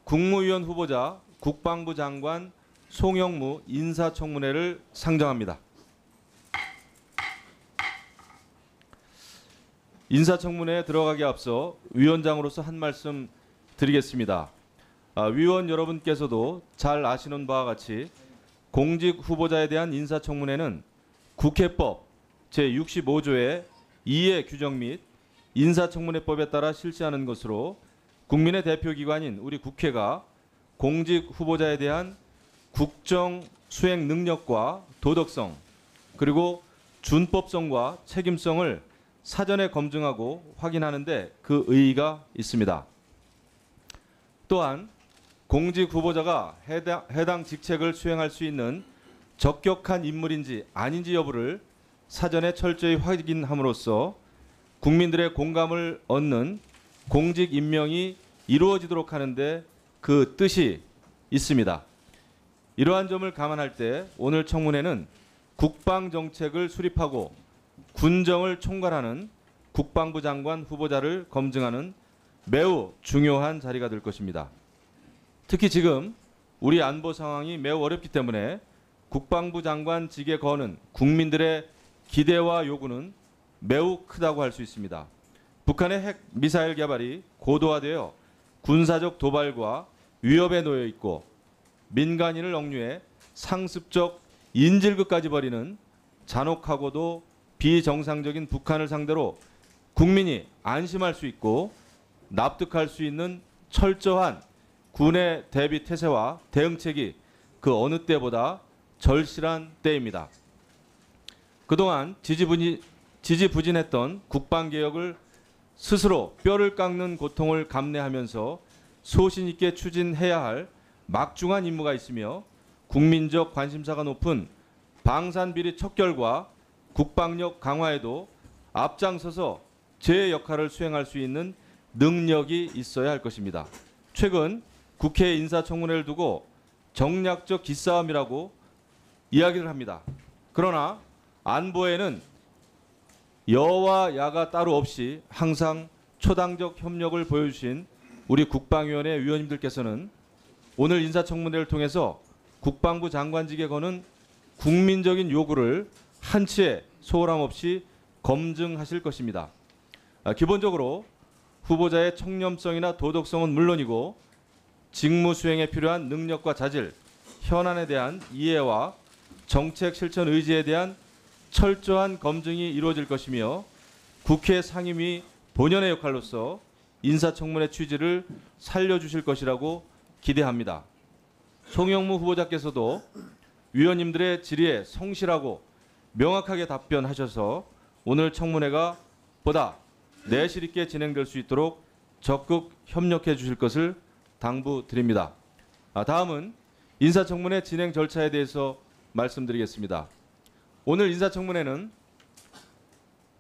국무위원 후보자 국방부 장관 송영무 인사청문회를 상정합니다. 인사청문회에 들어가기 앞서 위원장으로서 한 말씀 드리겠습니다. 위원 여러분께서도 잘 아시는 바와 같이 공직 후보자에 대한 인사청문회는 국회법 제65조의 2의 규정 및 인사청문회법에 따라 실시하는 것으로 국민의 대표기관인 우리 국회가 공직 후보자에 대한 국정 수행 능력과 도덕성 그리고 준법성과 책임성을 사전에 검증하고 확인하는 데 그 의의가 있습니다. 또한 공직 후보자가 해당 직책을 수행할 수 있는 적격한 인물인지 아닌지 여부를 사전에 철저히 확인함으로써 국민들의 공감을 얻는 공직 임명이 이루어지도록 하는데 그 뜻이 있습니다. 이러한 점을 감안할 때 오늘 청문회는 국방정책을 수립하고 군정을 총괄하는 국방부 장관 후보자를 검증하는 매우 중요한 자리가 될 것입니다. 특히 지금 우리 안보 상황이 매우 어렵기 때문에 국방부 장관직에 거는 국민들의 기대와 요구는 매우 크다고 할 수 있습니다. 북한의 핵 미사일 개발이 고도화되어 군사적 도발과 위협에 놓여 있고 민간인을 억류해 상습적 인질극까지 벌이는 잔혹하고도 비정상적인 북한을 상대로 국민이 안심할 수 있고 납득할 수 있는 철저한 군의 대비 태세와 대응책이 그 어느 때보다 절실한 때입니다. 그동안 지지부진했던 국방개혁을 스스로 뼈를 깎는 고통을 감내하면서 소신 있게 추진해야 할 막중한 임무가 있으며 국민적 관심사가 높은 방산비리 척결과 국방력 강화에도 앞장서서 제 역할을 수행할 수 있는 능력이 있어야 할 것입니다. 최근 국회 인사청문회를 두고 정략적 기싸움이라고 이야기를 합니다. 그러나 안보에는 여와 야가 따로 없이 항상 초당적 협력을 보여주신 우리 국방위원회 위원님들께서는 오늘 인사청문회를 통해서 국방부 장관직에 거는 국민적인 요구를 한치의 소홀함 없이 검증하실 것입니다. 기본적으로 후보자의 청렴성이나 도덕성은 물론이고 직무 수행에 필요한 능력과 자질, 현안에 대한 이해와 정책 실천 의지에 대한 철저한 검증이 이루어질 것이며 국회 상임위 본연의 역할로서 인사청문회 취지를 살려주실 것이라고 기대합니다. 송영무 후보자께서도 위원님들의 질의에 성실하고 명확하게 답변하셔서 오늘 청문회가 보다 내실 있게 진행될 수 있도록 적극 협력해 주실 것을 당부드립니다. 다음은 인사청문회 진행 절차에 대해서 말씀드리겠습니다. 오늘 인사청문회는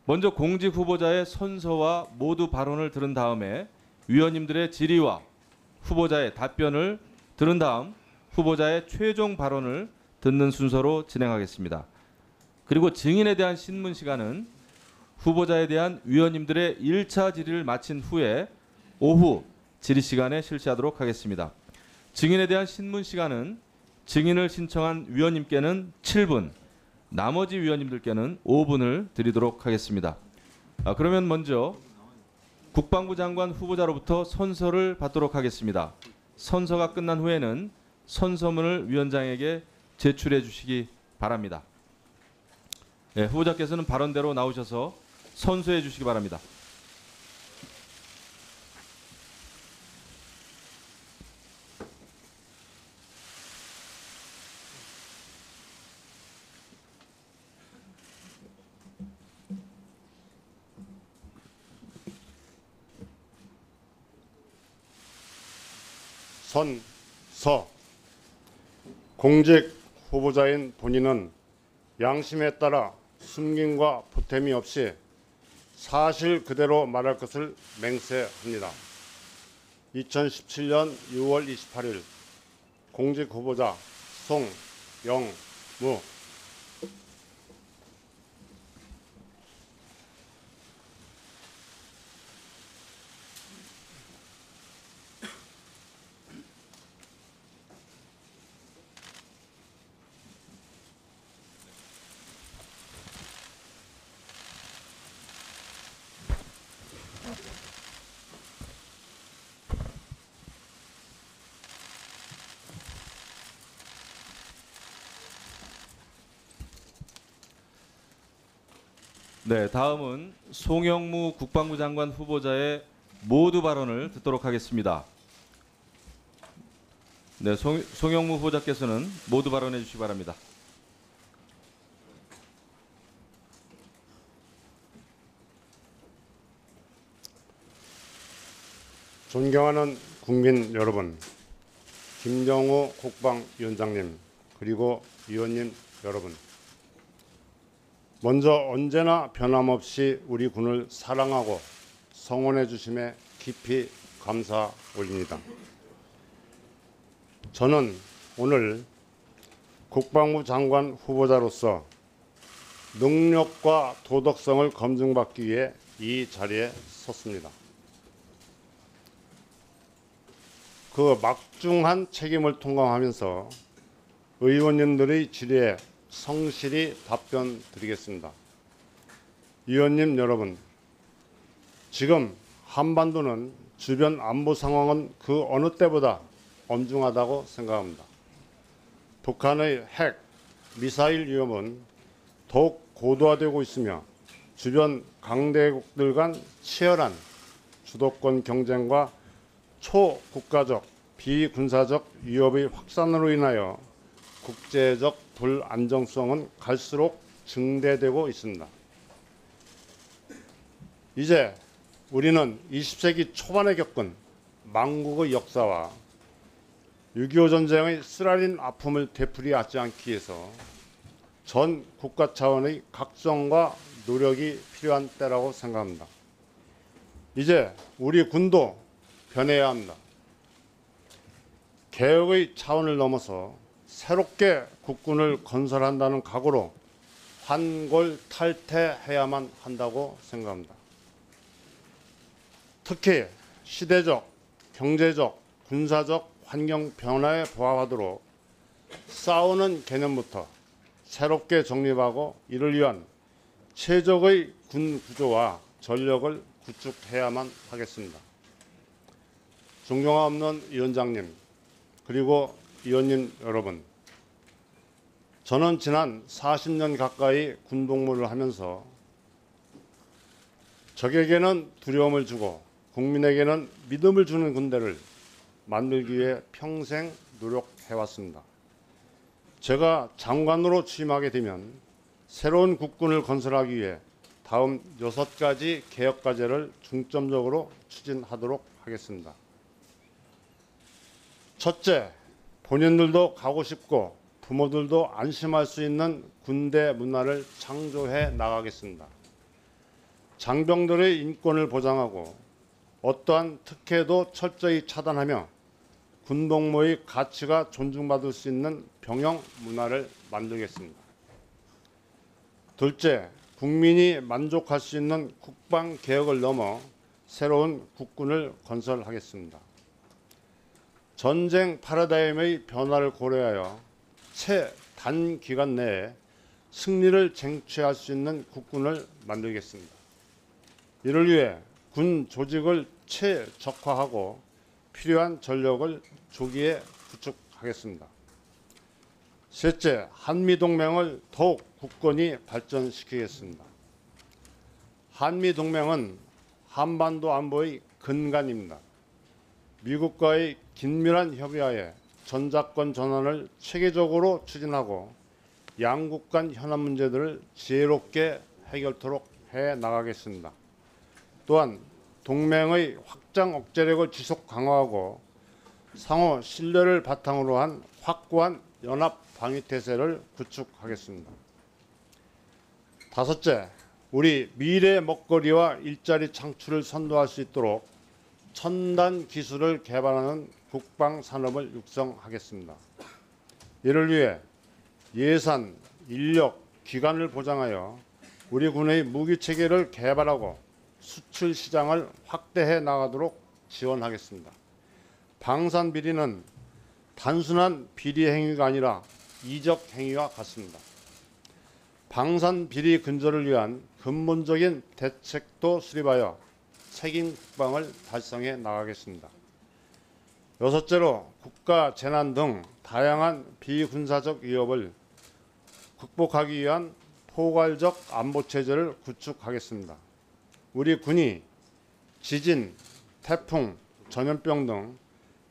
먼저 공직 후보자의 선서와 모두 발언을 들은 다음에 위원님들의 질의와 후보자의 답변을 들은 다음 후보자의 최종 발언을 듣는 순서로 진행하겠습니다. 그리고 증인에 대한 신문 시간은 후보자에 대한 위원님들의 1차 질의를 마친 후에 오후 질의 시간에 실시하도록 하겠습니다. 증인에 대한 신문 시간은 증인을 신청한 위원님께는 7분, 나머지 위원님들께는 5분을 드리도록 하겠습니다. 그러면 먼저 국방부 장관 후보자로부터 선서를 받도록 하겠습니다. 선서가 끝난 후에는 선서문을 위원장에게 제출해 주시기 바랍니다. 네, 후보자께서는 발언대로 나오셔서 선서해 주시기 바랍니다. 선서. 공직 후보자인 본인은 양심에 따라 숨김과 보탬이 없이 사실 그대로 말할 것을 맹세합니다. 2017년 6월 28일 공직 후보자 송영무. 네, 다음은 송영무 국방부 장관 후보자의 모두 발언을 듣도록 하겠습니다. 네, 송영무 후보자께서는 모두 발언해 주시기 바랍니다. 존경하는 국민 여러분, 김정우 국방위원장님, 그리고 위원님 여러분. 먼저 언제나 변함없이 우리 군을 사랑하고 성원해 주심에 깊이 감사 올립니다. 저는 오늘 국방부 장관 후보자로서 능력과 도덕성을 검증받기 위해 이 자리에 섰습니다. 그 막중한 책임을 통감하면서 의원님들의 질의에 성실히 답변 드리겠습니다. 위원님 여러분, 지금 한반도는 주변 안보 상황은 그 어느 때보다 엄중하다고 생각합니다. 북한의 핵, 미사일 위험은 더욱 고도화되고 있으며 주변 강대국들 간 치열한 주도권 경쟁과 초국가적, 비군사적 위협의 확산으로 인하여 국제적 불안정성은 갈수록 증대되고 있습니다. 이제 우리는 20세기 초반에 겪은 망국의 역사와 6.25 전쟁의 쓰라린 아픔을 되풀이하지 않기 위해서 전 국가 차원의 각성과 노력이 필요한 때라고 생각합니다. 이제 우리 군도 변해야 합니다. 개혁의 차원을 넘어서 새롭게 국군을 건설한다는 각오로 환골탈태해야만 한다고 생각합니다. 특히 시대적, 경제적, 군사적 환경 변화에 부합하도록 싸우는 개념부터 새롭게 정립하고 이를 위한 최적의 군 구조와 전력을 구축해야만 하겠습니다. 존경 없는 위원장님, 그리고 위원님 여러분, 저는 지난 40년 가까이 군복무를 하면서 적에게는 두려움을 주고 국민에게는 믿음을 주는 군대를 만들기 위해 평생 노력해왔습니다. 제가 장관으로 취임하게 되면 새로운 국군을 건설하기 위해 다음 6가지 개혁 과제를 중점적으로 추진하도록 하겠습니다. 첫째, 본인들도 가고 싶고 부모들도 안심할 수 있는 군대 문화를 창조해 나가겠습니다. 장병들의 인권을 보장하고 어떠한 특혜도 철저히 차단하며 군복무의 가치가 존중받을 수 있는 병영 문화를 만들겠습니다. 둘째, 국민이 만족할 수 있는 국방 개혁을 넘어 새로운 국군을 건설하겠습니다. 전쟁 패러다임의 변화를 고려하여 최단기간 내에 승리를 쟁취할 수 있는 국군을 만들겠습니다. 이를 위해 군 조직을 최적화하고 필요한 전력을 조기에 구축하겠습니다. 셋째, 한미동맹을 더욱 굳건히 발전시키겠습니다. 한미동맹은 한반도 안보의 근간입니다. 미국과의 긴밀한 협의하에 전작권 전환을 체계적으로 추진하고 양국 간 현안 문제들을 지혜롭게 해결토록 해 나가겠습니다. 또한 동맹의 확장 억제력을 지속 강화하고 상호 신뢰를 바탕으로 한 확고한 연합 방위태세를 구축하겠습니다. 다섯째, 우리 미래 먹거리와 일자리 창출을 선도할 수 있도록 첨단 기술을 개발하는 국방 산업을 육성하겠습니다. 이를 위해 예산, 인력, 기간을 보장하여 우리 군의 무기 체계를 개발하고 수출 시장을 확대해 나가도록 지원하겠습니다. 방산 비리는 단순한 비리 행위가 아니라 이적 행위와 같습니다. 방산 비리 근절을 위한 근본적인 대책도 수립하여 책임 국방을 달성해 나가겠습니다. 여섯째로 국가 재난 등 다양한 비군사적 위협을 극복하기 위한 포괄적 안보 체제를 구축하겠습니다. 우리 군이 지진, 태풍, 전염병 등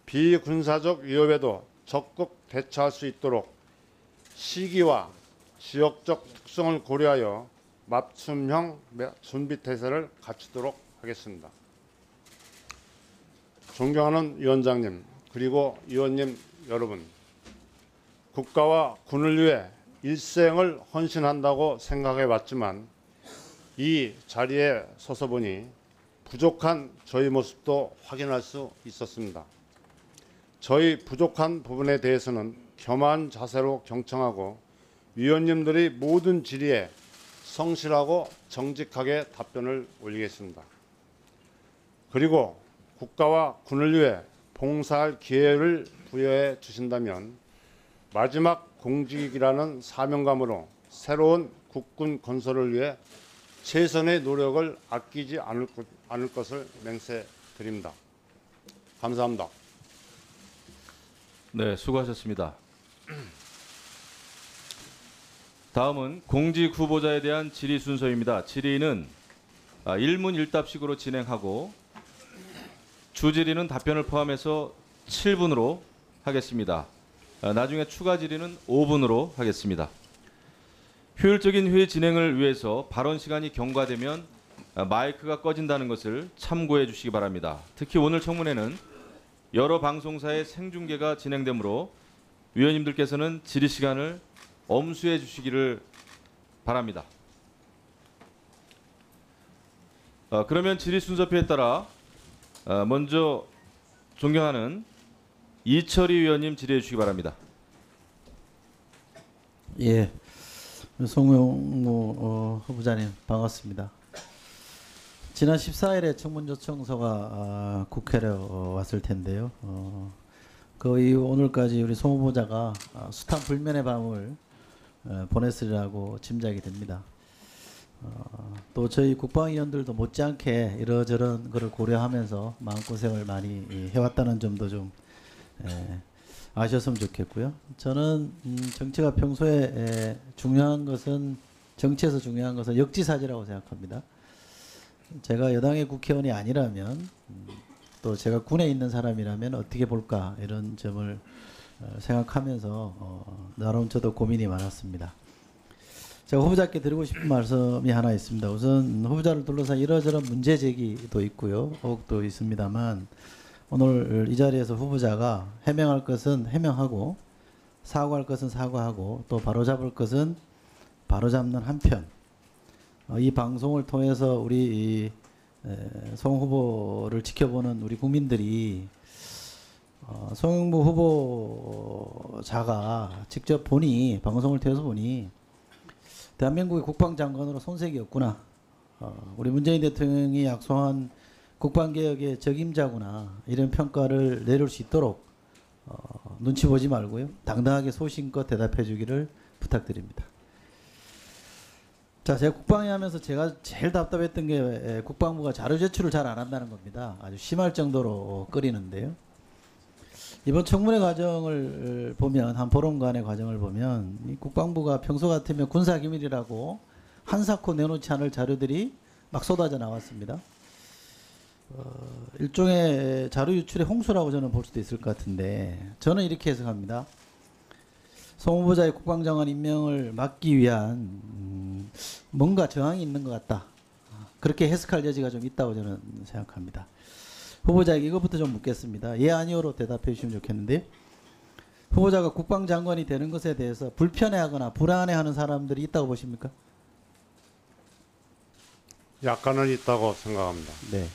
비군사적 위협에도 적극 대처할 수 있도록 시기와 지역적 특성을 고려하여 맞춤형 준비 태세를 갖추도록 하겠습니다. 존경하는 위원장님, 그리고 의원님 여러분, 국가와 군을 위해 일생을 헌신한다고 생각해 왔지만 이 자리에 서서 보니 부족한 저희 모습도 확인할 수 있었습니다. 저희 부족한 부분에 대해서는 겸허한 자세로 경청하고 위원님들이 모든 질의에 성실하고 정직하게 답변을 올리겠습니다. 그리고 국가와 군을 위해 봉사할 기회를 부여해 주신다면 마지막 공직이라는 사명감으로 새로운 국군 건설을 위해 최선의 노력을 아끼지 않을 것을 맹세드립니다. 감사합니다. 네, 수고하셨습니다. 다음은 공직 후보자에 대한 질의 순서입니다. 질의는 일문일답식으로 진행하고 주질의는 답변을 포함해서 7분으로 하겠습니다. 나중에 추가 질의는 5분으로 하겠습니다. 효율적인 회의 진행을 위해서 발언 시간이 경과되면 마이크가 꺼진다는 것을 참고해 주시기 바랍니다. 특히 오늘 청문회는 여러 방송사의 생중계가 진행되므로 위원님들께서는 질의 시간을 엄수해 주시기를 바랍니다. 그러면 질의 순서표에 따라 먼저 존경하는 이철희 위원님 질의해 주시기 바랍니다. 예, 송영무 후보자님 반갑습니다. 지난 14일에 청문 요청서가 국회로 왔을 텐데요. 그 이후 오늘까지 우리 송 후보자가 숱한 불면의 밤을 보냈으리라고 짐작이 됩니다. 또 저희 국방위원들도 못지않게 이러저런 것을 고려하면서 마음고생을 많이 해왔다는 점도 좀 아셨으면 좋겠고요. 저는 정치가 평소에 중요한 것은 정치에서 중요한 것은 역지사지라고 생각합니다. 제가 여당의 국회의원이 아니라면 또 제가 군에 있는 사람이라면 어떻게 볼까 이런 점을 생각하면서 나름 저도 고민이 많았습니다. 제가 후보자께 드리고 싶은 말씀이 하나 있습니다. 우선 후보자를 둘러싼 이러저런 문제 제기도 있고요. 의혹도 있습니다만 오늘 이 자리에서 후보자가 해명할 것은 해명하고 사과할 것은 사과하고 또 바로잡을 것은 바로잡는 한편 이 방송을 통해서 우리 송 후보를 지켜보는 우리 국민들이 송영무 후보자가 직접 보니 방송을 통해서 보니 대한민국의 국방장관으로 손색이 없구나. 우리 문재인 대통령이 약속한 국방개혁의 적임자구나. 이런 평가를 내릴 수 있도록 눈치 보지 말고요. 당당하게 소신껏 대답해 주기를 부탁드립니다. 자, 제가 국방위 하면서 제가 제일 답답했던 게 국방부가 자료 제출을 잘 안 한다는 겁니다. 아주 심할 정도로 끓이는데요. 이번 청문회 과정을 보면 한 보름간의 과정을 보면 이 국방부가 평소 같으면 군사기밀이라고 한사코 내놓지 않을 자료들이 막 쏟아져 나왔습니다. 일종의 자료 유출의 홍수라고 저는 볼 수도 있을 것 같은데 저는 이렇게 해석합니다. 송 후보자의 국방장관 임명을 막기 위한 뭔가 저항이 있는 것 같다. 그렇게 해석할 여지가 좀 있다고 저는 생각합니다. 후보자에게 이것부터 좀 묻겠습니다. 예 아니오로 대답해 주시면 좋겠는데요. 후보자가 국방장관이 되는 것에 대해서 불편해하거나 불안해하는 사람들이 있다고 보십니까? 약간은 있다고 생각합니다. 네.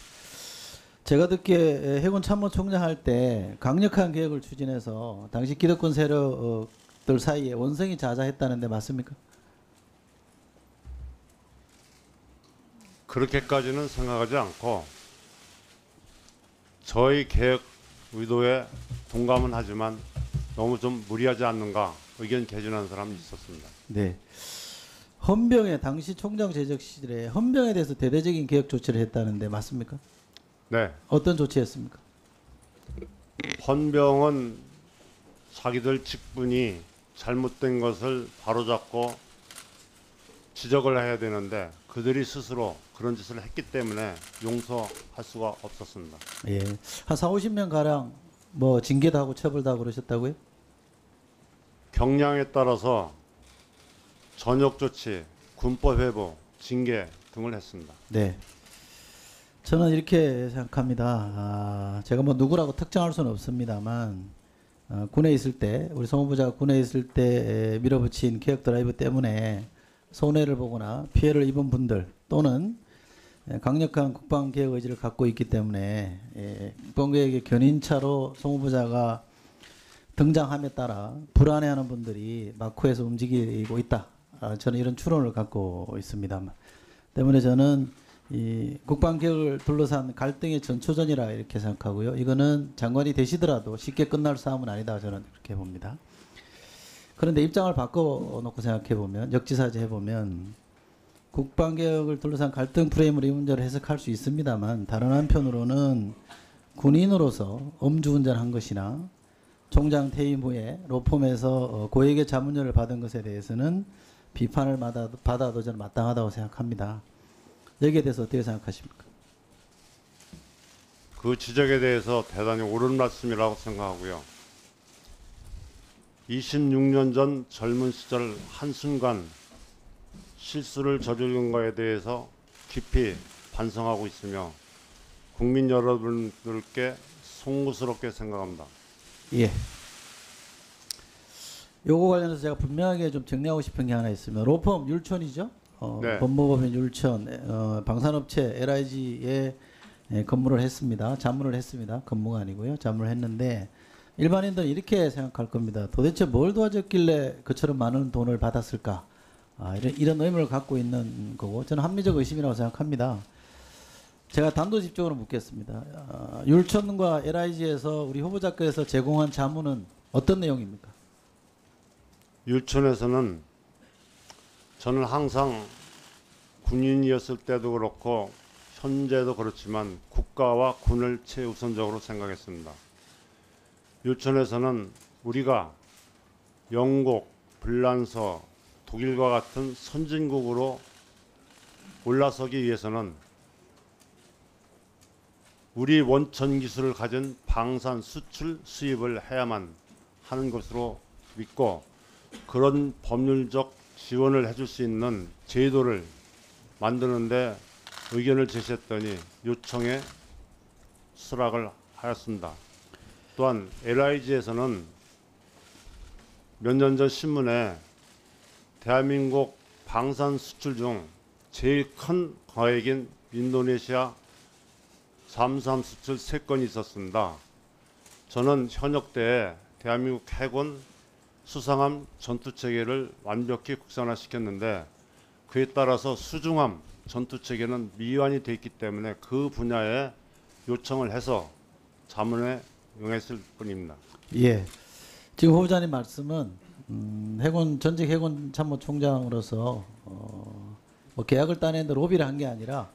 제가 듣기에 해군 참모총장 할 때 강력한 개혁을 추진해서 당시 기득권 세력들 사이에 원성이 자자했다는데 맞습니까? 그렇게까지는 생각하지 않고 저희 개혁 의도에 동감은 하지만 너무 좀 무리하지 않는가 의견 개진하는 사람이 있었습니다. 네. 헌병에 당시 총장 재적 시절에 헌병에 대해서 대대적인 개혁 조치를 했다는데 맞습니까? 네, 어떤 조치했습니까? 헌병은 자기들 직분이 잘못된 것을 바로잡고 지적을 해야 되는데 그들이 스스로 그런 짓을 했기 때문에 용서할 수가 없었습니다. 예. 한 4, 50명 가량 뭐 징계도 하고 처벌도 하고 그러셨다고요? 경량에 따라서 전역 조치, 군법 회부, 징계 등을 했습니다. 네. 저는 이렇게 생각합니다. 제가 뭐 누구라고 특정할 수는 없습니다만 군에 있을 때 우리 송 후보자가 군에 있을 때 밀어붙인 개혁 드라이브 때문에 손해를 보거나 피해를 입은 분들 또는 강력한 국방개혁 의지를 갖고 있기 때문에 국방개혁의 견인차로 송 후보자가 등장함에 따라 불안해하는 분들이 막후에서 움직이고 있다. 저는 이런 추론을 갖고 있습니다만 때문에 저는 이 국방개혁을 둘러싼 갈등의 전초전이라 이렇게 생각하고요. 이거는 장관이 되시더라도 쉽게 끝날 싸움은 아니다. 저는 그렇게 봅니다. 그런데 입장을 바꿔놓고 생각해보면 역지사지 해보면 국방개혁을 둘러싼 갈등 프레임으로 이 문제를 해석할 수 있습니다만 다른 한편으로는 군인으로서 음주운전한 것이나 총장 퇴임 후에 로펌에서 고액의 자문료를 받은 것에 대해서는 비판을 받아도 저는 마땅하다고 생각합니다. 여기에 대해서 어떻게 생각하십니까? 그 지적에 대해서 대단히 옳은 말씀이라고 생각하고요. 26년 전 젊은 시절 한순간 실수를 저지른 거에 대해서 깊이 반성하고 있으며 국민 여러분들께 송구스럽게 생각합니다. 예. 요거 관련해서 제가 분명하게 좀 정리하고 싶은 게 하나 있습니다. 로펌 율촌이죠. 네. 법무법인 율촌 방산업체 LIG에 근무를 했습니다. 자문을 했습니다. 근무가 아니고요. 자문을 했는데 일반인들은 이렇게 생각할 겁니다. 도대체 뭘 도와줬길래 그처럼 많은 돈을 받았을까? 이런 의문을 갖고 있는 거고 저는 합리적 의심이라고 생각합니다. 제가 단도직입적으로 묻겠습니다. 율촌과 LIG에서 우리 후보자께서 제공한 자문은 어떤 내용입니까? 율촌에서는 저는 항상 군인이었을 때도 그렇고 현재도 그렇지만 국가와 군을 최우선적으로 생각했습니다. 율촌에서는 우리가 영국, 불란서, 독일과 같은 선진국으로 올라서기 위해서는 우리 원천 기술을 가진 방산 수출 수입을 해야만 하는 것으로 믿고 그런 법률적 지원을 해줄 수 있는 제도를 만드는데 의견을 제시했더니 요청에 수락을 하였습니다. 또한 LIG에서는 몇 년 전 신문에 대한민국 방산 수출 중 제일 큰 거액인 인도네시아 잠수함 수출 3건이 있었습니다. 저는 현역 때 대한민국 해군 수상함 전투체계를 완벽히 국산화시켰는데 그에 따라서 수중함 전투체계는 미완이 되어 있기 때문에 그 분야에 요청을 해서 자문에 응했을 뿐입니다. 예. 지금 후보자님 말씀은 해군 전직 해군 참모총장으로서 뭐 계약을 따내는데 로비를 한 게 아니라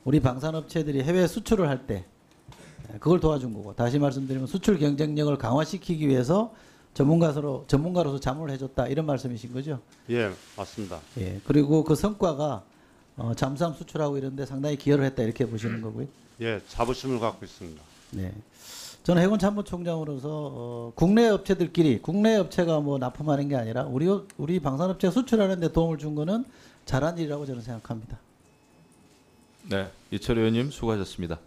우리 방산업체들이 해외 수출을 할 때 그걸 도와준 거고 다시 말씀드리면 수출 경쟁력을 강화시키기 위해서 전문가로서 자문을 해줬다 이런 말씀이신 거죠? 예, 맞습니다. 예. 그리고 그 성과가 잠수함 수출하고 이런데 상당히 기여를 했다 이렇게 보시는 거고요. 예, 자부심을 갖고 있습니다. 네. 저는 해군 참모총장으로서 국내 업체들끼리 국내 업체가 뭐 납품하는 게 아니라 우리 방산업체 수출하는 데 도움을 준 거는 잘한 일이라고 저는 생각합니다. 네, 이철 의원님 수고하셨습니다.